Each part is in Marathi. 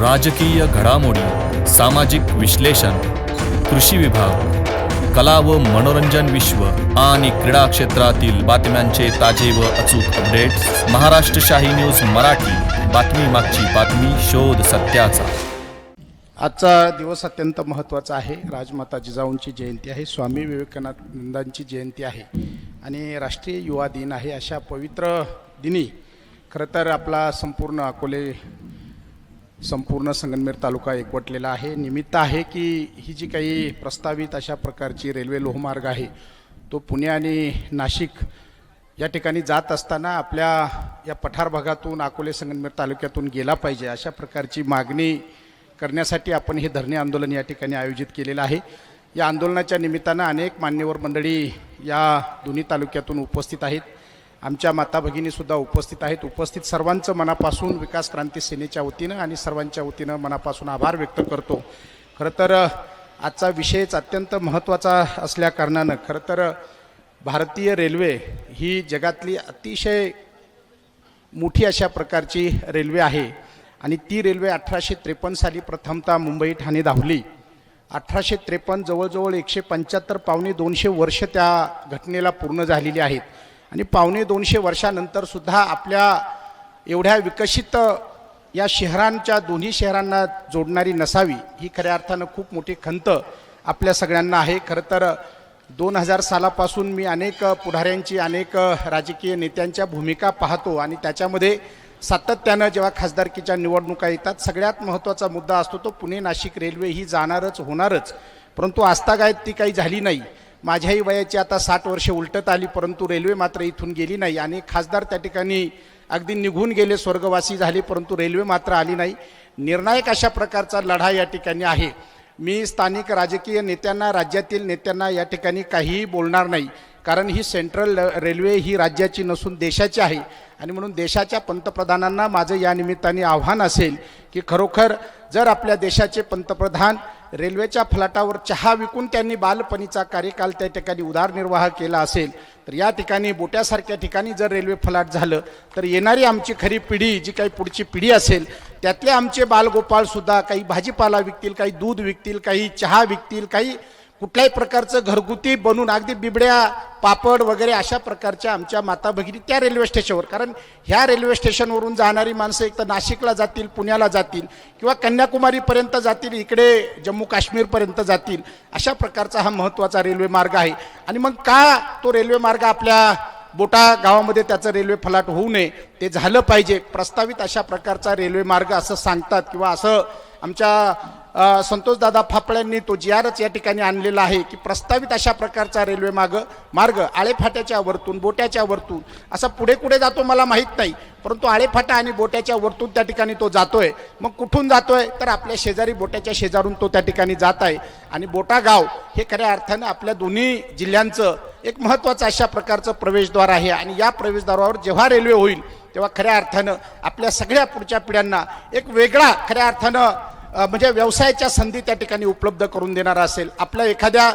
राजकीय घडामोडी, सामाजिक विश्लेषण, कृषी विभाग, कला व मनोरंजन विश्व आणि क्रीडा क्षेत्रातील बातम्यांचे ताजे व अचूक अपडेट्स महाराष्ट्र शाही न्यूज मराठी. बातमी मागची बातमी, शोध सत्याचा. आजचा दिवस अत्यंत महत्त्वाचा आहे. राजमाता जिजाऊंची जयंती आहे, स्वामी विवेकानंदांची जयंती आहे आणि राष्ट्रीय युवा दिन आहे. अशा पवित्र दिनी खरं तर आपला संपूर्ण अकोले, संपूर्ण संगमनेर तालुका एकवटलेला आहे. निमित्त आहे की ही जी काही प्रस्तावित अशा प्रकारची रेल्वे लोहमार्ग आहे तो पुणे आणि नाशिक या ठिकाणी जात असताना आपल्या या पठार भागातून अकोले संगमनेर तालुक्यातून गेला पाहिजे, अशा प्रकारची मागणी करण्यासाठी आपण हे धरणे आंदोलन या ठिकाणी आयोजित केलेलं आहे. या आंदोलनाच्या निमित्तानं अनेक मान्यवर मंडळी या दोन्ही तालुक्यातून उपस्थित आहेत. आमच्या माता भगिनीसुद्धा उपस्थित आहेत. उपस्थित सर्वांचं मनापासून विकास क्रांती सेनेच्या वतीनं आणि सर्वांच्या वतीनं मनापासून आभार व्यक्त करतो. खरं तर आजचा विषयच अत्यंत महत्त्वाचा असल्याकारणानं खरं तर भारतीय रेल्वे ही जगातली अतिशय मोठी अशा प्रकारची रेल्वे आहे आणि ती रेल्वे 1853 साली प्रथमतः मुंबई ठाणे धावली. 1853 जवळजवळ 175 पावणे 200 वर्ष त्या घटनेला पूर्ण झालेली आहेत आणि पावणे 200 वर्षानंतर सुद्धा आपल्या एवढ्या विकसित या शहरांच्या दोन्ही शहरांना जोडणारी नसावी ही खऱ्या अर्थानं खूप मोठी खंत आपल्या सगळ्यांना आहे. खरं तर 2000 सालापासून मी अनेक पुढाऱ्यांची, अनेक राजकीय नेत्यांच्या भूमिका पाहतो आणि त्याच्यामध्ये सातत्यानं जेव्हा खासदारकीच्या निवडणुका येतात सगळ्यात महत्त्वाचा मुद्दा असतो तो पुणे नाशिक रेल्वे ही जाणारच होणारच, परंतु आजतागायत ती काही झाली नाही. माझ्याही वयाची आता 60 वर्षे उलटत आली, परंतु रेल्वे मात्र इथून गेली नाही आणि खासदार त्या ठिकाणी अगदी निघून गेले, स्वर्गवासी झाले, परंतु रेल्वे मात्र आली नाही. निर्णायक अशा प्रकारचा लढा या ठिकाणी आहे. मी स्थानिक राजकीय नेत्यांना, राज्यातील नेत्यांना या ठिकाणी काहीही बोलणार नाही, कारण ही सेंट्रल रेल्वे ही राज्याची नसून देशाची आहे आणि म्हणून देशाच्या पंतप्रधानांना माझं या निमित्ताने आव्हान असेल की खरोखर जर आपल्या देशाचे पंतप्रधान रेल्वेच्या फलाटावर चहा विकून त्यांनी बालपणीचा कार्यकाल त्या ठिकाणी उदरनिर्वाह केला असेल तर या ठिकाणी बोट्यासारख्या ठिकाणी जर रेल्वे फलाट झालं तर येणारी आमची खरी पिढी, जी काही पुढची पिढी असेल त्यातले आमचे बालगोपाळसुद्धा काही भाजीपाला विकतील, काही दूध विकतील, काही चहा विकतील, काही कुठल्याही प्रकारचं घरगुती बनून अगदी बिबड्या, पापड वगैरे अशा प्रकारच्या आमच्या माता भगिनी त्या रेल्वे स्टेशनवर, कारण ह्या रेल्वे स्टेशनवरून जाणारी माणसं एक तर नाशिकला जातील, पुण्याला जातील किंवा कन्याकुमारीपर्यंत जातील, इकडे जम्मू काश्मीरपर्यंत जातील, अशा प्रकारचा हा महत्त्वाचा रेल्वे मार्ग आहे. आणि मग का तो रेल्वे मार्ग आपल्या बोटा गावामध्ये त्याचं रेल्वे फलाट होऊ नये, ते झालं पाहिजे. प्रस्तावित अशा प्रकारचा रेल्वे मार्ग असं सांगतात किंवा असं आमच्या संतोषदादा फाफळ्यांनी तो GRच या ठिकाणी आणलेला आहे की प्रस्तावित अशा प्रकारचा रेल्वे मार्ग आळेफाट्याच्या वरतून, बोट्याच्या वरतून असा पुढे कुठे जातो मला माहीत नाही, परंतु आळेफाटा आणि बोट्याच्या वरतून त्या ठिकाणी तो जातोय. मग कुठून जातोय तर आपल्या शेजारी बोट्याच्या शेजारून तो त्या ठिकाणी जात आहे आणि बोटा गाव हे खऱ्या अर्थानं आपल्या दोन्ही जिल्ह्यांचं एक महत्त्वाचं अशा प्रकारचं प्रवेशद्वार आहे आणि या प्रवेशद्वारावर जेव्हा रेल्वे होईल तेव्हा खऱ्या अर्थानं आपल्या सगळ्या पुढच्या पिढ्यांना एक वेगळा खऱ्या अर्थानं म्हणजे व्यवसायाच्या संधी त्या ठिकाणी उपलब्ध करून देणार असेल. आपल्या एखाद्या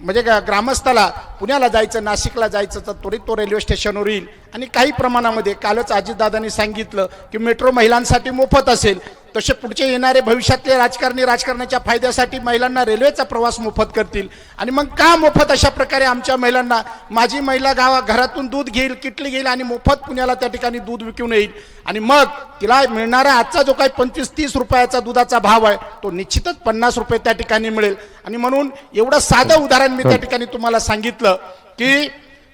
म्हणजे ग्रामस्थाला पुण्याला जायचं, नाशिकला जायचं तर त्वरित तो रेल्वे स्टेशनवर येईल आणि काही प्रमाणामध्ये कालच अजितदादांनी सांगितलं की मेट्रो महिलांसाठी मोफत असेल, तसे पुढचे येणारे भविष्यातले राजकारणी राजकारणाच्या फायद्यासाठी महिलांना रेल्वेचा प्रवास मोफत करतील. आणि मग का मोफत अशा प्रकारे आमच्या महिलांना, माझी महिला घरातून दूध घेईल, किटली घेईल आणि मोफत पुण्याला त्या ठिकाणी दूध विकून येईल आणि मग तिला मिळणारा आजचा जो काही 25-30 रुपयाचा दुधाचा भाव आहे तो निश्चितच 50 रुपये त्या ठिकाणी मिळेल. आणि म्हणून एवढं साधं उदाहरण मी त्या ठिकाणी तुम्हाला सांगितलं की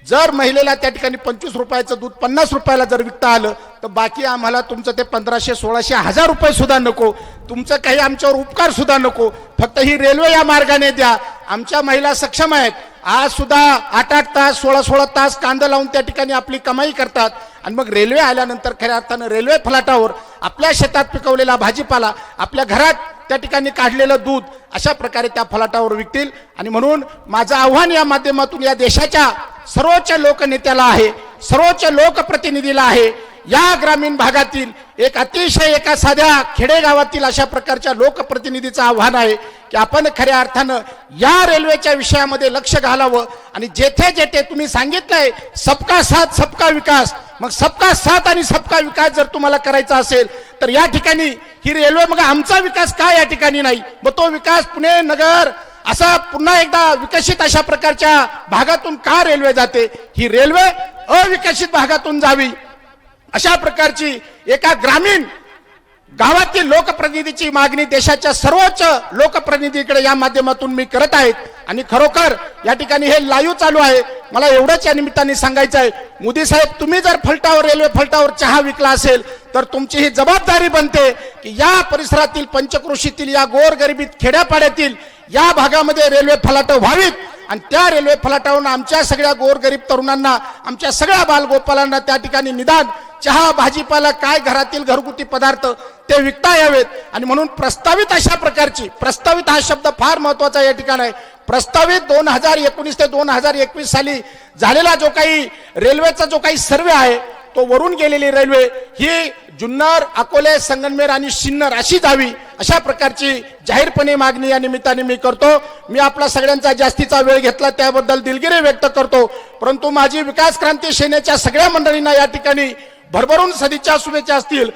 जर महिलेला त्या ठिकाणी 25 रुपयाचं दूध 50 रुपयाला जर विकता आलं तर बाकी आम्हाला तुमचं ते 1500, 1600, 1000 रुपये सुद्धा नको, तुमचं काही आमच्यावर उपकार सुद्धा नको, फक्त ही रेल्वे या मार्गाने द्या. आमच्या महिला सक्षम आहेत, आज सुद्धा 8-8 तास, 16-16 तास कांदा लावून त्या ठिकाणी आपली कमाई करतात आणि मग रेल्वे आल्यानंतर खऱ्या अर्थानं रेल्वे फलाटावर आपल्या शेतात पिकवलेला भाजीपाला, आपल्या घरात त्या ठिकाणी काढलेलं दूध अशा प्रकारे त्या फलाटावर विकतील. आणि म्हणून माझं आव्हान या माध्यमातून या देशाच्या सर्वोच्च लोकनेत्याला आहे, सर्वोच्च लोकप्रतिनिधीला आहे, या ग्रामीण भागातील एक अतिशय एका साध्या खेडेगावातील अशा प्रकारच्या लोकप्रतिनिधीचं आव्हान आहे की आपण खऱ्या अर्थानं या रेल्वेच्या विषयामध्ये लक्ष घालावं आणि जेथे जेथे तुम्ही सांगितलंय सबका साथ सबका विकास, मग सबका साथ आणि सबका विकास जर तुम्हाला करायचा असेल तर या ठिकाणी ही रेल्वे, मग आमचा विकास का या ठिकाणी नाही? मग तो विकास पुणे नगर असा पुन्हा एकदा विकसित अशा प्रकारच्या भागातून का रेल्वे जाते? ही रेल्वे अविकसित भागातून जावी अशा प्रकारची एका ग्रामीण गावातील लोकप्रतिनिधीची मागणी देशाच्या सर्वोच्च लोकप्रतिनिधीकडे या माध्यमातून मी करत आहे. आणि खरोखर या ठिकाणी हे लाईव्ह चालू आहे. मला एवढंच या निमित्ताने सांगायचं आहे, मोदी साहेब तुम्ही जर फलटावर रेल्वे फलटावर चहा विकला असेल तर तुमची ही जबाबदारी बनते की या परिसरातील पंचक्रोशीतील या गोरगरिबीत खेड्यापाड्यातील या भागामध्ये रेल्वे फलाट व्हावीत आणि त्या रेल्वे फलाटावरून आमच्या सगळ्या गोरगरीब तरुणांना, आमच्या सगळ्या बालगोपालांना त्या ठिकाणी निदान चहा भाजीपाला काय घरातील घरगुती पदार्थ ते विकता यावेत. आणि म्हणून प्रस्तावित अशा प्रकारची, प्रस्तावित हा शब्द फार महत्वाचा या ठिकाणी आहे, प्रस्तावित 2019 ते 2021 साली झालेला जो काही रेल्वेचा जो काही सर्वे आहे तो वरून गेलेली रेल्वे ही जुन्नर, अकोले, संगमनेर आणि सिन्नर अशी जावी अशा प्रकारची जाहीरपणे मागणी या निमित्ताने मी करतो. मी आपला सगळ्यांचा जास्तीचा वेळ घेतला त्याबद्दल दिलगिरी व्यक्त करतो. परंतु माझी विकास क्रांती सेनेच्या सगळ्या मंडळींना या ठिकाणी भरभरून सदिच्छा शुभेच्छा असतील.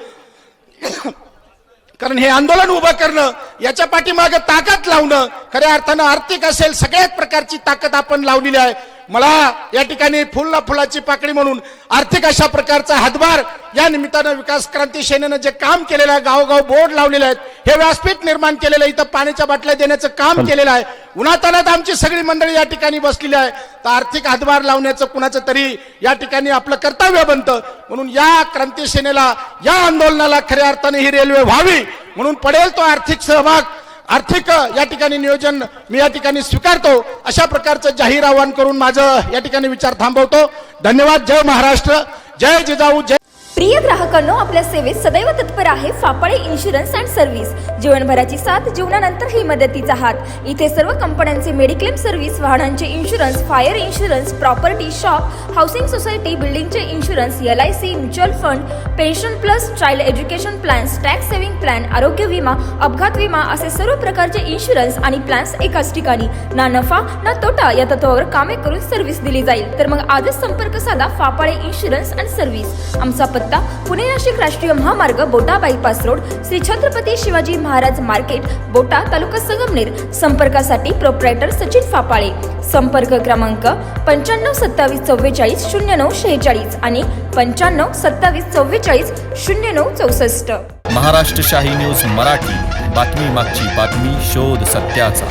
कारण हे आंदोलन उभं करणं, याच्या पाठीमागे ताकद लावणं, खऱ्या अर्थानं आर्थिक असेल सगळ्याच प्रकारची ताकद आपण लावलेली आहे. मला या ठिकाणी फुल ना फुलाची पाकळी म्हणून आर्थिक अशा प्रकारचा हातभार या निमित्तानं विकास क्रांती सेनेनं जे काम केलेलं आहे, गावोगाव बोर्ड लावलेले आहेत, हे व्यासपीठ निर्माण केलेलं आहे, इथं पाण्याच्या बाटल्या देण्याचं काम केलेलं आहे. उन्हातान्हात आमची सगळी मंडळी या ठिकाणी बसलेली आहे. तर आर्थिक हातभार लावण्याचं कुणाचं तरी या ठिकाणी आपलं कर्तव्य बनतं. म्हणून या क्रांती सेनेला, या आंदोलनाला खऱ्या अर्थाने ही रेल्वे व्हावी म्हणून पडेल तो आर्थिक सहभाग, आर्थिक या ठिकाणी नियोजन मी या ठिकाणी स्वीकारतो. अशा प्रकारचं जाहीर आवाहन करून माझं या ठिकाणी विचार थांबवतो. धन्यवाद. जय महाराष्ट्र, जय जिजाऊ, जय. प्रिय ग्राहकांनो, आपल्या सेवेत सदैव तत्पर आहे फापाळे इन्शुरन्स अँड सर्व्हिस. जीवनभराची साथ, जीवनानंतरही मदतीचा हात. इथे सर्व कंपन्यांचे मेडिक्लेम सर्व्हिस, वाहनांचे insurance, fire insurance, property, shop, housing society, बिल्डिंगचे insurance, LIC, mutual fund, pension plus, child education plans, tax saving plan, आरोग्य विमा, अपघात विमा असे सर्व प्रकारचे इन्शुरन्स आणि प्लॅन्स एकाच ठिकाणी. ना नफा ना तोटा या तत्वावर कामे करून सर्व्हिस दिली जाईल. तर मग आजच संपर्क साधा फापाळे इन्शुरन्स अँड सर्व्हिस. आमचा पत्ता पुणे नाशिक राष्ट्रीय महामार्ग, बोटा bypass road, Shri Chhatrapati Shivaji Maharaj market, बोटा, तालुका संगमनेर. संपर्कासाठी प्रोप्रायटर सचिन फापाळे. संपर्क क्रमांक 95 27 44 09 46 आणि 95 27 44 09 64. महाराष्ट्र शाही न्यूज मराठी, बातमी मागची बातमी, शोध सत्याचा.